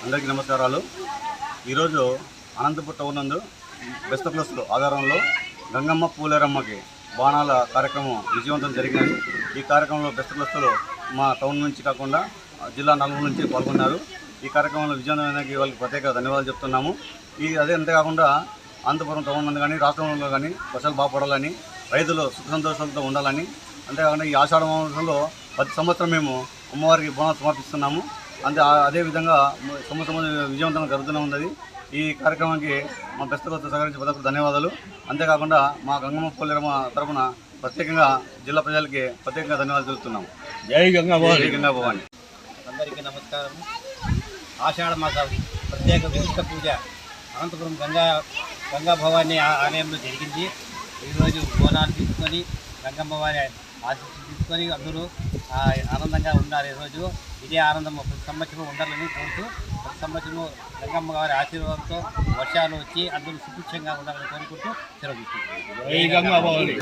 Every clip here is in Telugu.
అందరికీ నమస్కారాలు. ఈరోజు అనంతపురం టౌన్ నందు బెస్ట్ క్లస్టర్ ఆధారంలో గంగమ్మ పూలేరమ్మకి బాణాల కార్యక్రమం విజయవంతం జరిగినది. ఈ కార్యక్రమంలో బెస్ట్ క్లస్టర్లు మా టౌన్ నుంచి కాకుండా జిల్లా నలుగురు నుంచి పాల్గొన్నారు. ఈ కార్యక్రమంలో విజయవంతమైనకి వాళ్ళకి ప్రత్యేక ధన్యవాదాలు చెప్తున్నాము. అదే అంతేకాకుండా అనంతపురం టౌన్ నందు కానీ రాష్ట్రంలో కానీ వర్షాలు బాగుపడాలని, రైతులు సుఖ సంతోషాలతో ఉండాలని, అంతేకాకుండా ఈ ఆషాఢ మాసంలో ప్రతి సంవత్సరం మేము అమ్మవారికి బోనాలు సమర్పిస్తున్నాము. అదేవిధంగా సంవత్సరం విజయవంతంగా జరుగుతూనే ఉన్నది. ఈ కార్యక్రమానికి మా బెస్ట్ క్లస్టర్ సహకరించే ప్రజలకు ధన్యవాదాలు. అంతేకాకుండా మా గంగమ్మ పూలేరమ్మ తరఫున ప్రత్యేకంగా జిల్లా ప్రజలకి ప్రత్యేకంగా ధన్యవాదాలు తెలుపుతున్నాము. జై గంగా భవాని. అందరికీ నమస్కారం. ఆషాఢ మాసం ప్రత్యేక విశిష్ట పూజ అనంతపురం గంగా భవాని ఆలయంలో జరిగింది. ఈరోజు బోనాలు తీసుకొని గంగమ్మ వారి ఆశీస్సులు తీసుకొని అందరూ ఆనందంగా ఉన్నారు. ఈరోజు ఇదే ఆనందం ప్రతి సంవత్సరం ఉండాలని కోరుతూ, ప్రతి సంవత్సరం గంగమ్మ గారి ఆశీర్వాదంతో వర్షాలు వచ్చి అందరూ సుభిక్షంగా ఉండాలని కోరుకుంటూ సెలవు తీసుకుంటున్నారు.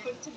కొంచెం